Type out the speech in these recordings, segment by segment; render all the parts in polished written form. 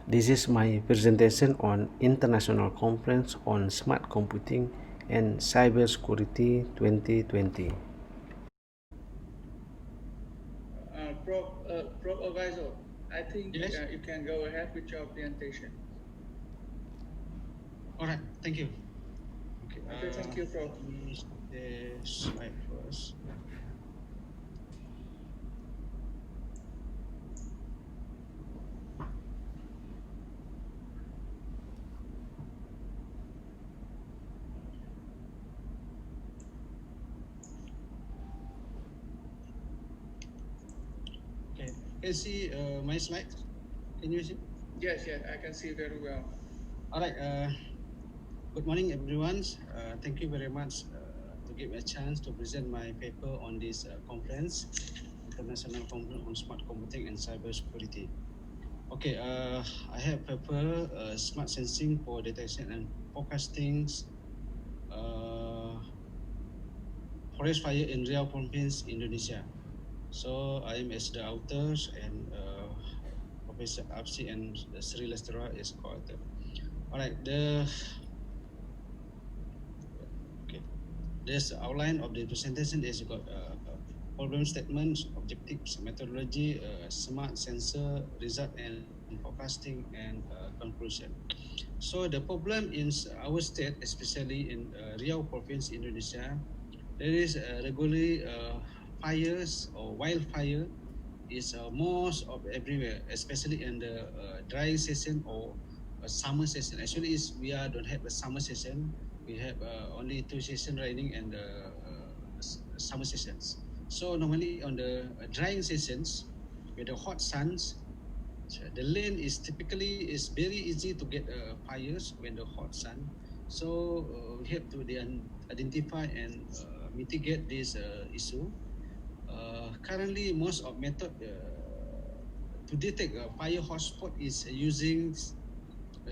This is my presentation on International Conference on Smart Computing and Cybersecurity 2020. Prof. Advisor, I think Yes. you can go ahead with your presentation. All right. Thank you. Okay, thank you, Prof. Let me share slide first. Okay. Can you see my slides? Can you see? Yes, I can see very well. All right. Good morning, everyone. Thank you very much to give me a chance to present my paper on this conference, International Conference on Smart Computing and Cybersecurity. Okay. I have paper Smart Sensing for Detection and Forecasting Forest Fire in Riau Province, Indonesia. So I am as the authors and Professor Absi and Sri Lestera is co-author. All right, there's the outline of the presentation is got problem statements, objectives, methodology, smart sensor, result and forecasting, and conclusion. So the problem in our state, especially in Riau Province, Indonesia, there is regularly fires or wildfire is most of everywhere, especially in the dry season or summer season. Actually, is don't have a summer season. We have only 2 seasons raining and summer seasons. So normally on the drying seasons, with the hot suns, the land is typically is very easy to get fires when the hot sun. So we have to identify and mitigate this issue. Currently, most of method to detect a fire hotspot is using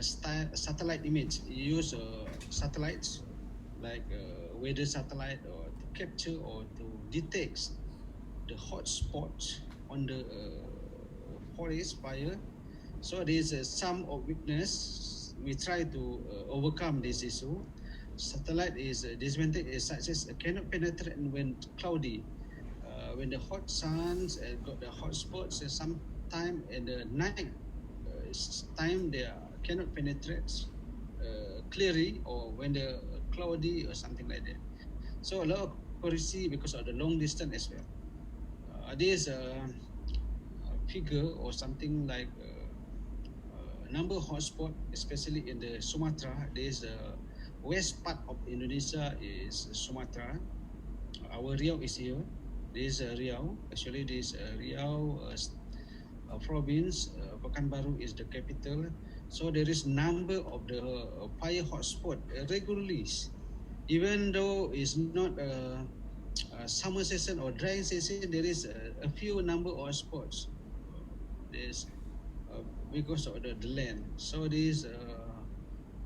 satellite image. You use satellites like weather satellite or to capture or to detect the hotspots on the forest fire. So there's some of weakness. We try to overcome this issue. Satellite is disadvantage such as cannot penetrate when cloudy. When the hot suns got the hot spots, sometime in the night time they cannot penetrate clearly, or when the cloudy or something like that. So a lot of accuracy because of the long distance as well. There's a figure or something like number of hotspot, especially in the Sumatra. There's a west part of Indonesia is Sumatra. Our Riau is here. This Riau. Actually, this Riau province, Pekanbaru is the capital. So there is number of the fire hotspot regularly, even though it's not a summer season or dry season. There is a few number of spots. There's because of the land. So this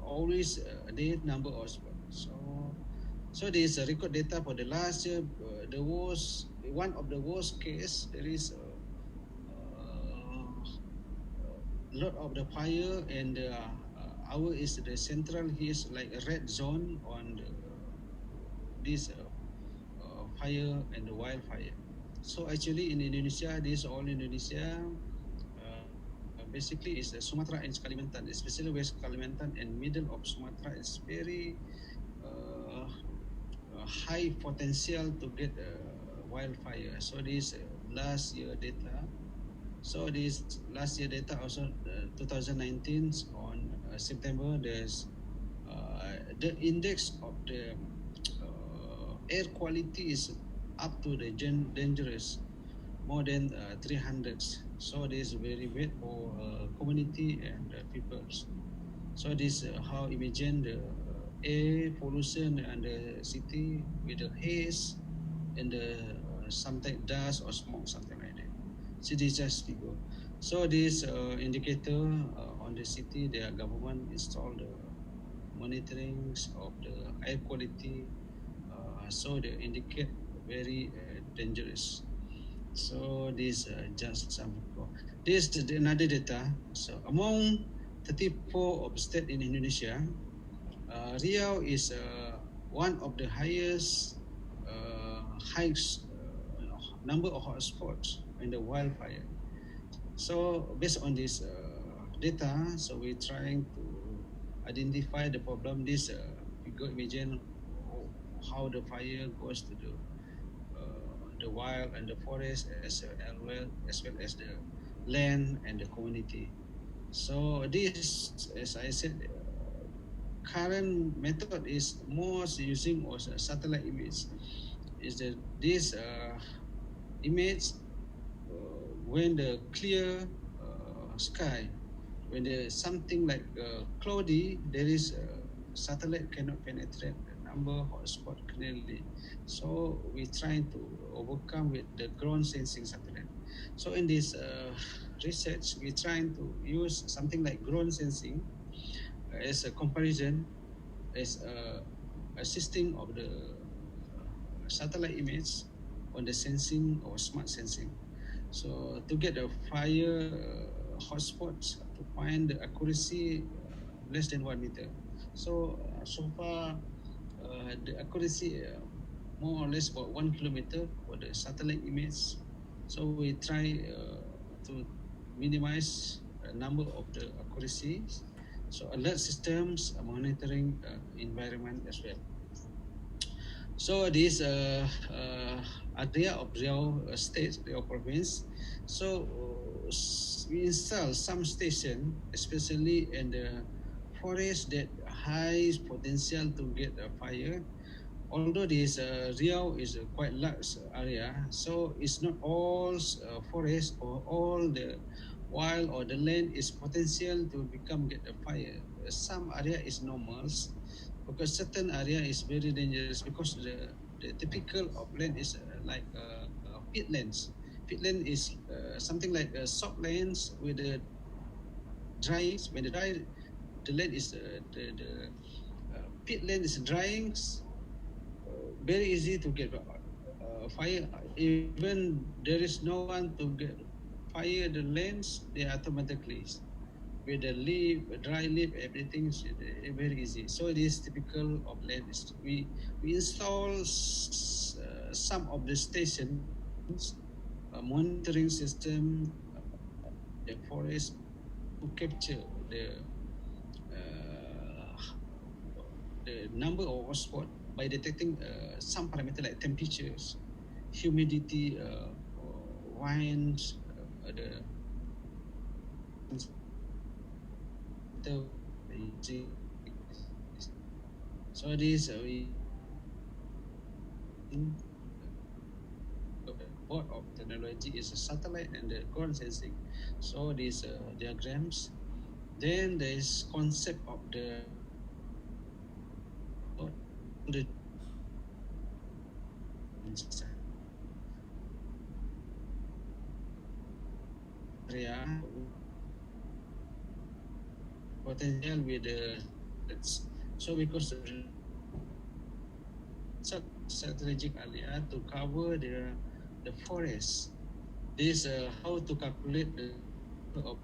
always the number of spots. So there is a record data for the last year. The worst, one of the worst case, there is a lot of the fire, and our is the central is like a red zone on this fire and the wildfire. So actually in Indonesia, this all Indonesia, basically is Sumatra and Kalimantan, especially West Kalimantan and middle of Sumatra is very high potential to get wildfire. So this last year data. So this last year data also 2019 on September, there's the index of the air quality is up to the dangerous, more than 300. So this is very bad for community and peoples. So this how imagine the air pollution and the city with the haze and the sometimes dust or smoke, something like that. So this just figure. So this indicator on the city, the government installed the monitoring of the air quality. So they indicate very dangerous. So this just some. This is another data. So among 34 of state in Indonesia, Riau is one of the highest number of hotspots in the wildfire. So based on this data, so we're trying to identify the problem. You go imagine how the fire goes to the wild and the forest as well as the land and the community. So this, as I said, current method is most using was a satellite image. Is that this image when the clear sky, when there's something like cloudy, there is satellite cannot penetrate the number hotspot clearly. So we're trying to overcome with the ground sensing satellite. So in this research, we're trying to use something like ground sensing as a comparison, as assisting of the satellite image on the sensing or smart sensing. So to get the fire hotspots, to find the accuracy less than 1 meter. So so far the accuracy more or less about 1 kilometer for the satellite image. So we try to minimize the number of the accuracies. So alert systems are monitoring environment as well. So this area of Riau state, Riau province. So we install some station, especially in the forest that high potential to get a fire. Although this Riau is a quite large area, so it's not all forest or all the wild or the land is potential to become get a fire. Some area is normal, because certain area is very dangerous because the typical of land is like peatlands. Peatland is something like soft lands with the dry. When the dry, the land is the peatland is drying. Very easy to get fire. Even there is no one to get fire the lands, they automatically with the leaf, dry leaf, everything is very easy. So it is typical of land. We install some of the stations, monitoring system, the forest to capture uh, the number of hotspot by detecting some parameter like temperatures, humidity, winds, the so this we board of technology is a satellite and the ground sensing. So these diagrams. Then there is concept of the area potential with the so because strategic area to cover the forest. This how to calculate the of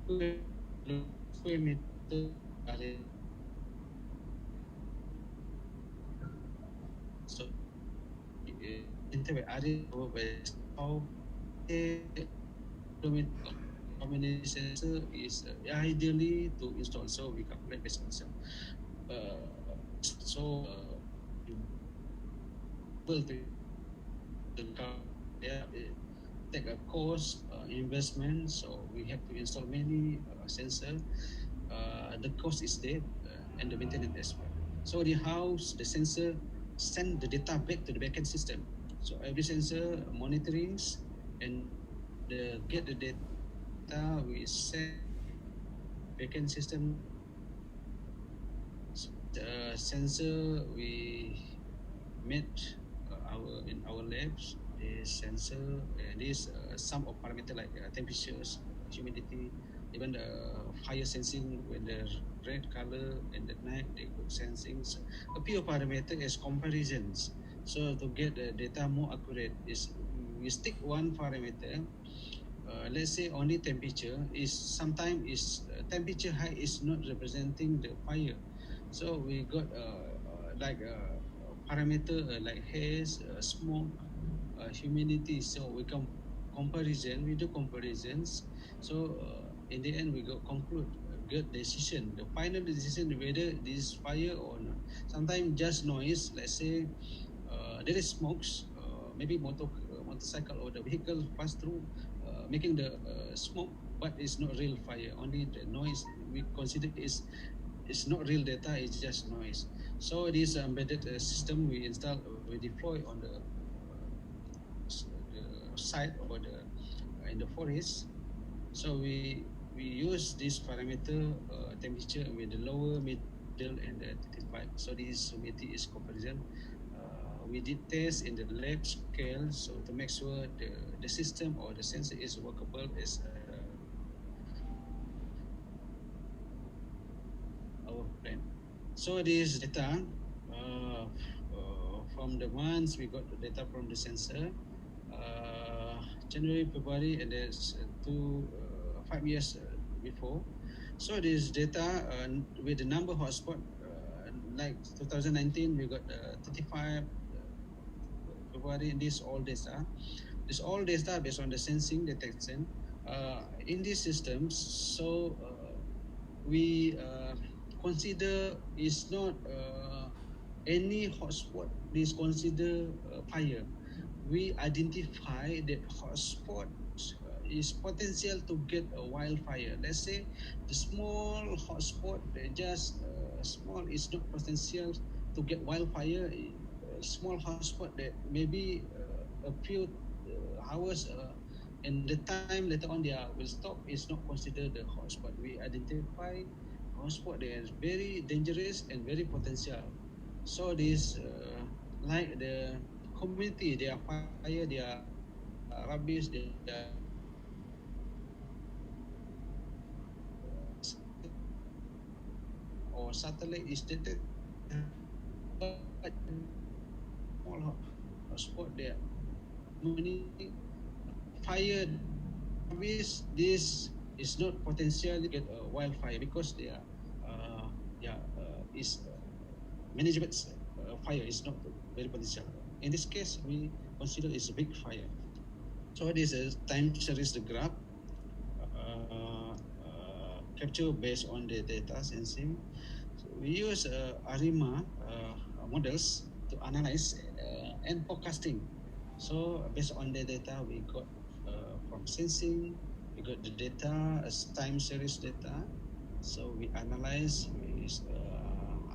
square meter area. So interval area by how how many sensor is ideally to install. So we calculate based on sensor. So able to take a cost investment. So we have to install many sensor. The cost is there and the maintenance as well. So the house, the sensor send the data back to the backend system. So every sensor monitorings and get the data we send backend system. Sensor we made in our labs. This sensor this some of parameter like temperatures, humidity, even the fire sensing when the red color and the night they could sensing. So a few parameter as comparisons. So to get the data more accurate is we stick one parameter. Let's say only temperature is sometimes is temperature high is not representing the fire. So we got like parameter like haze, smoke, humidity. So we we do comparisons. So in the end, we go conclude good decision. The final decision whether this is fire or not. Sometimes just noise. Let's say there is smokes. Maybe motorcycle or the vehicle pass through, making the smoke, but it's not real fire. Only the noise we consider is not real data. It's just noise. So this embedded system we install, we deploy on the site or the in the forest. So we use this parameter temperature with the lower, middle, and the 35. So this humidity is comparison. We did test in the lab scale, so to make sure the system or the sensor is workable is our plan. So this data from the months we got the data from the sensor. January, February, and there's 5 years before. So this data with the number hotspot, like 2019, we got 35 February. This all data. This all data based on the sensing detection in these systems. So we consider is not any hotspot is considered fire. We identify that hotspot is potential to get a wildfire. Let's say the small hotspot, just small is not potential to get wildfire. Small hotspot that maybe a few hours and the time later on they will stop is not considered the hotspot. We identify hotspot that is very dangerous and very potential. So this like the community, they are fire, they are rubbish, they are or satellite is detected, but small hotspot there. Many fire rubbish. This is not potentially get a wildfire because they are is manageable fire is not very potential. In this case, we consider it's a big fire. So this is time series the graph capture based on the data sensing. So we use ARIMA models to analyze and forecasting. So based on the data we got from sensing, we got the data as time series data. So we analyze with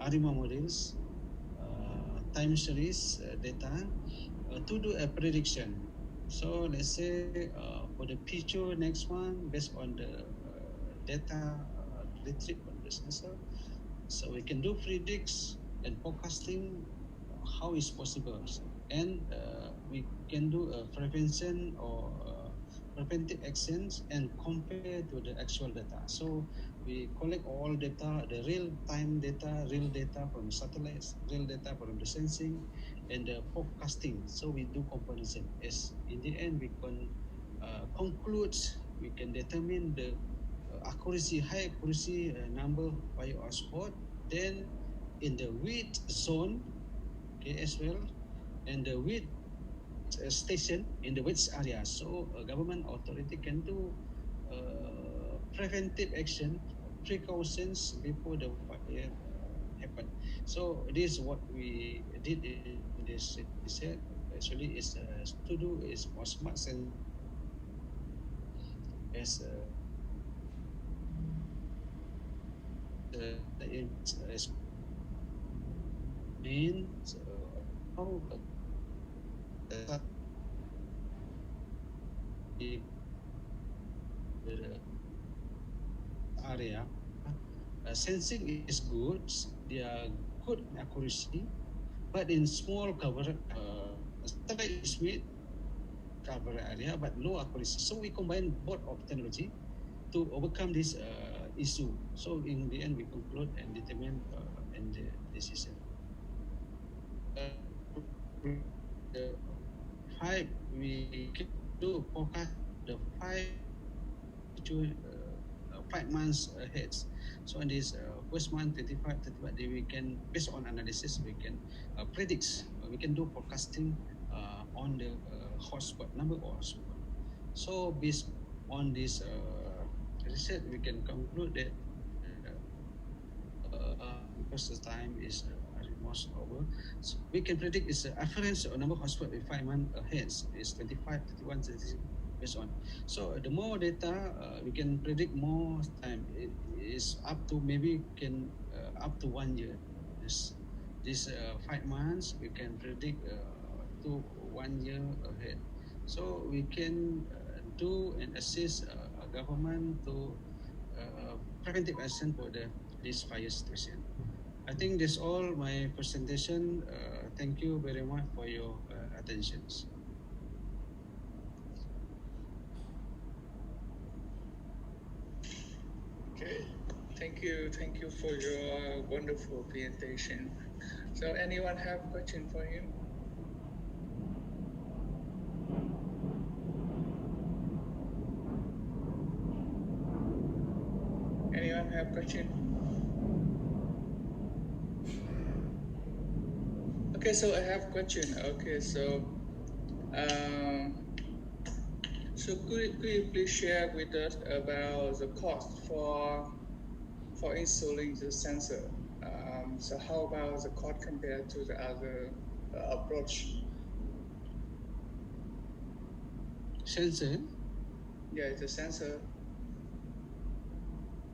ARIMA models, time series data to do a prediction. So let's say for the future next one, based on the data retrieved on the sensor, so we can do predicts and forecasting how is possible, and we can do a prevention or preventive actions and compare to the actual data. So we collect all data, the real data from satellites, real data from the sensing, and the forecasting. So we do comparison. As in the end, we can conclude, we can determine the high accuracy number fire hotspot. Then in the width zone, okay, as well, and the width station in the width area. So a government authority can do preventive action, precautions before the fire happen. So this is what we did in this research. Actually, is to do is more smart sensor as as main how the area. Sensing is good, they are good in accuracy, but in small cover, satellite is made cover area but low accuracy. So we combine both of technology to overcome this issue. So in the end, we conclude and determine and the decision. The five we can do forecast the five future 5 months ahead. So in this first month, 25, 35 day, we can, based on analysis, we can predict, we can do forecasting on the hotspot number or hotspot. So based on this research, we can conclude that because the time is almost over, so we can predict is the average number of hotspot with 5 months ahead is 25, 31, 36, based on. So the more data we can predict more time. It is up to maybe can up to 1 year. This 5 months we can predict to 1 year ahead. So we can do and assist government to preventive action for this fire situation. I think that's all my presentation. Thank you very much for your attentions. Okay, thank you for your wonderful presentation. So anyone have question for him? Anyone have question? Okay, so I have question. Okay, so so could you please share with us about the cost for installing the sensor? So how about the cost compared to the other approach? Sensor? Yeah, the sensor.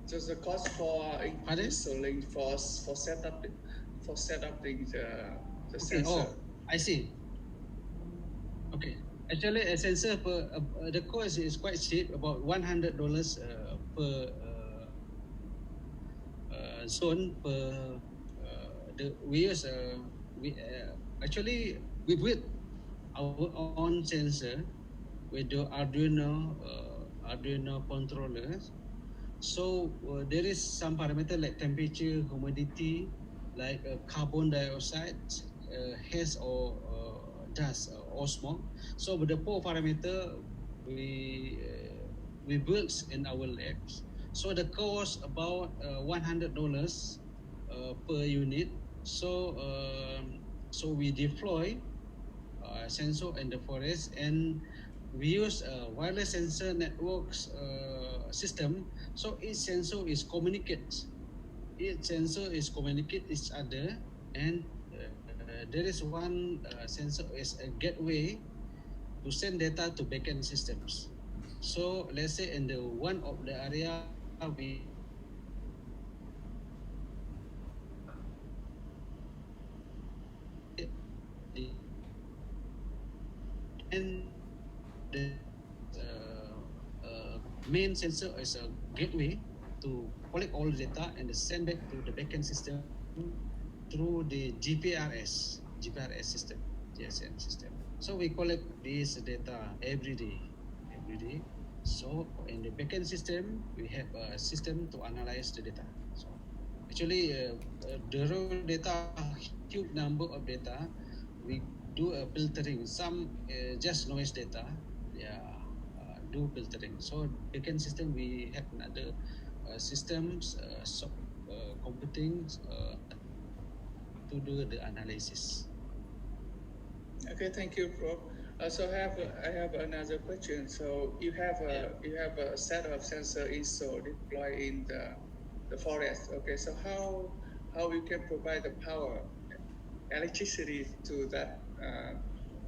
So the cost for Pardon? installing for setup the Okay. sensor. Oh, I see. Okay. Actually, a sensor per the cost is quite cheap, about $100 per zone per. We use actually we built our own sensor with the Arduino controllers. So there is some parameter like temperature, humidity, like carbon dioxide, haze or dust or smoke. So with the 4 parameter we built in our labs. So the cost about $100 per unit. So so we deploy sensor in the forest, and we use wireless sensor networks system. So each sensor is communicate each other, and there is one sensor is a gateway to send data to backend systems. So let's say in the one of the area we and the main sensor is a gateway to collect all the data and send back to the backend system through the GPRS system, GSM system. So we collect this data every day. So in the backend system, we have a system to analyze the data. So actually, the raw data, huge number of data, we do a filtering. Some just noise data, yeah, do filtering. So backend system, we have another systems, computing to do the analysis. Okay, thank you, Prof. So I have another question. So you have a set of sensor installed deployed in the forest. Okay, so how you can provide the power, electricity to that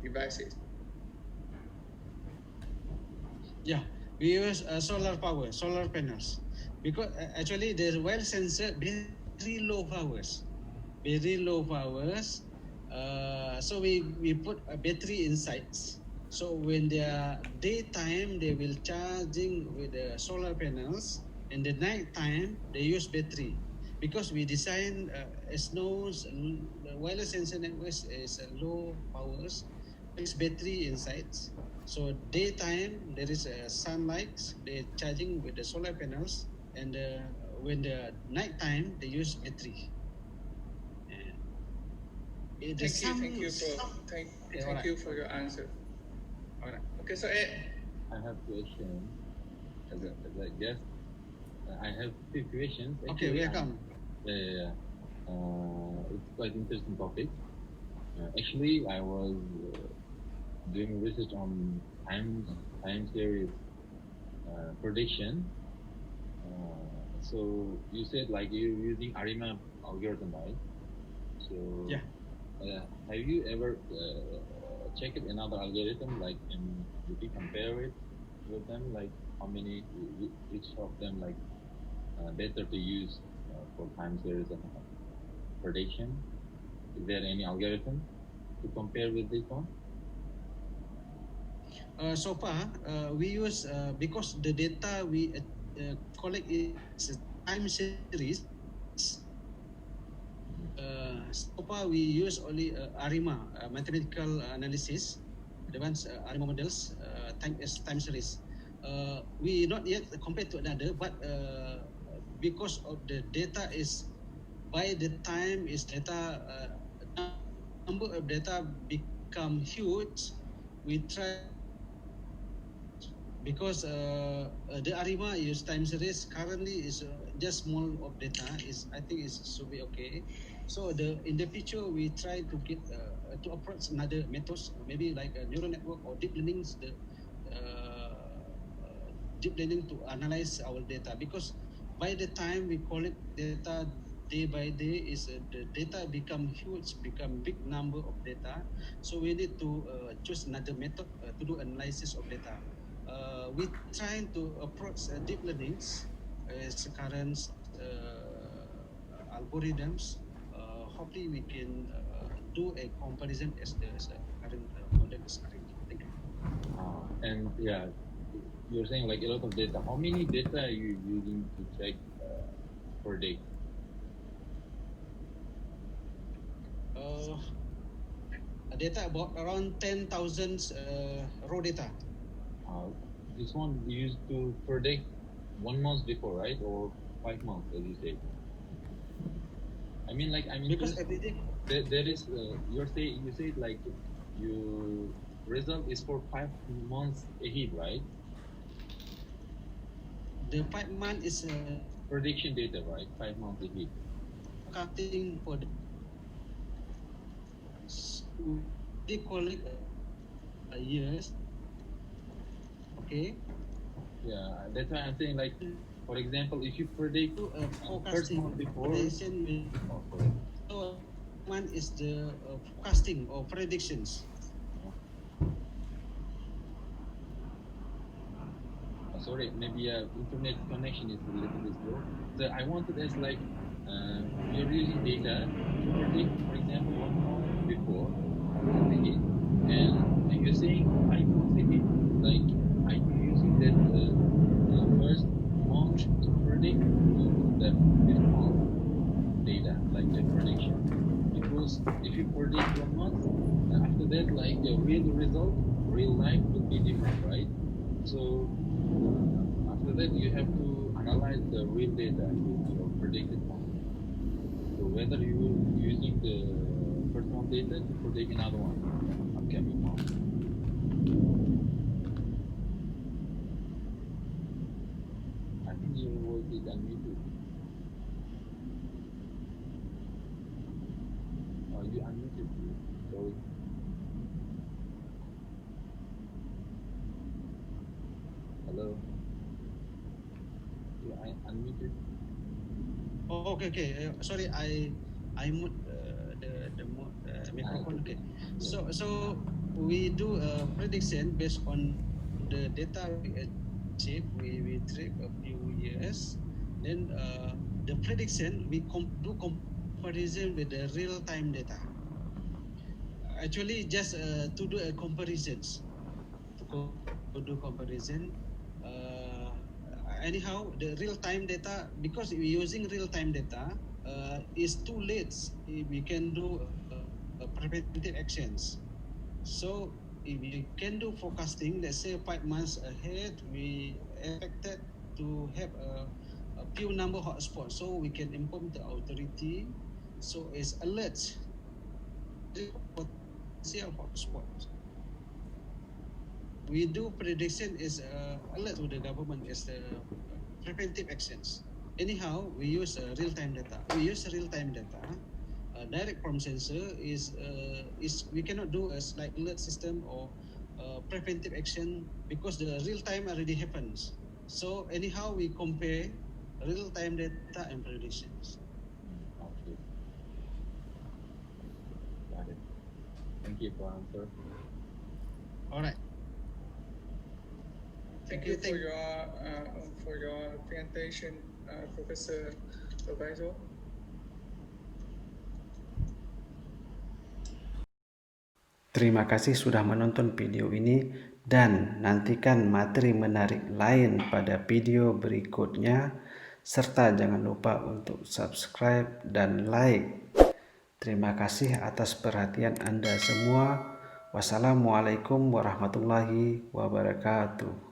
devices? Yeah, we use solar power, solar panels, because actually the well sensor very low powers, so we put a battery inside. So when they are daytime, they will charging with the solar panels, and the night time they use battery, because we design as no the wireless sensor network is low powers, it's battery inside. So daytime there is sunlight, they charging with the solar panels, and when the night time they use battery. Thank you, Prof. Thank you for your answer. All right. Okay, so I have question. As I guess, I have few questions. Okay, welcome. Yeah. It's quite interesting topic. Actually, I was doing research on time series prediction. So you said like you're using ARIMA algorithm, right? So Yeah. Have you ever checked another algorithm, like, and you can compare it with them, like how many, which of them like better to use for time series and prediction? Is there any algorithm to compare with this one? So far, we use because the data we collect is a time series. So far, we use only ARIMA mathematical analysis, advanced ARIMA models, time series. We not yet compared to another, but because of the data is by the time is data number of data become huge, we try because the ARIMA use time series currently is just small of data is I think it should be okay. So in the future we try to get to approach another methods, maybe like a neural network or deep learning, deep learning to analyze our data, because by the time we collect data day by day is the data become huge, become big number of data. So we need to choose another method to do analysis of data. We trying to approach deep learnings as current algorithms. Hopefully we can do a comparison as the current model is arranged. Thank you. And yeah, you're saying like a lot of data. How many data are you using to check per day? Data about around 10,000 raw data. This one you used to predict 1 month before, right? Or 5 months, as you say. Because every day there is you say like you result is for 5 months ahead, right? the 5 month is Prediction data, right? 5 months ahead. forecasting for the they collect years. Okay. Yeah, that's why I'm saying, like, for example, if you predict first Forecasting month before. prediction. Oh, sorry. So one is the forecasting or predictions. Sorry, maybe internet connection is a little bit slow. So I wanted to ask, like, you're using data to predict, for example, 1 month before, 1 month ahead, and you're saying 5 months ahead. Like, are you using that first month to predict the fifth month data, like the prediction? Because if you predict 1 month, after that, like, the real result, real life will be different, right? So after that, you have to analyze the real data with your predicted one. So whether you're using the first month data to predict another one, upcoming month. I think your voice is unmuted. Oh, you unmuted. Sorry. Hello. You unmuted. Oh, okay. Sorry, I mute the microphone. Okay. So we do a prediction based on the data we achieve. We track a few years. Then the prediction we do comparison with the real time data. Actually, just to do a comparisons, to do comparison. Uh, Anyhow, the real time data, because we're using real time data, is too late. We can do preventive actions. So if we can do forecasting, let's say 5 months ahead, we expected to have a few number hotspots, so we can inform the authority. So it's alert potential hotspots. We do prediction is alert to the government as the preventive actions. Anyhow, we use real-time data. Direct from sensor is we cannot do a like alert system or preventive action because the real-time already happens. So anyhow, we compare real-time data and predictions. Okay. Got it. Thank you for answer. All right. Thank you for your presentation, Professor Roberto. Terima kasih sudah menonton video ini dan nantikan materi menarik lain pada video berikutnya, serta jangan lupa untuk subscribe dan like. Terima kasih atas perhatian Anda semua. Wassalamualaikum warahmatullahi wabarakatuh.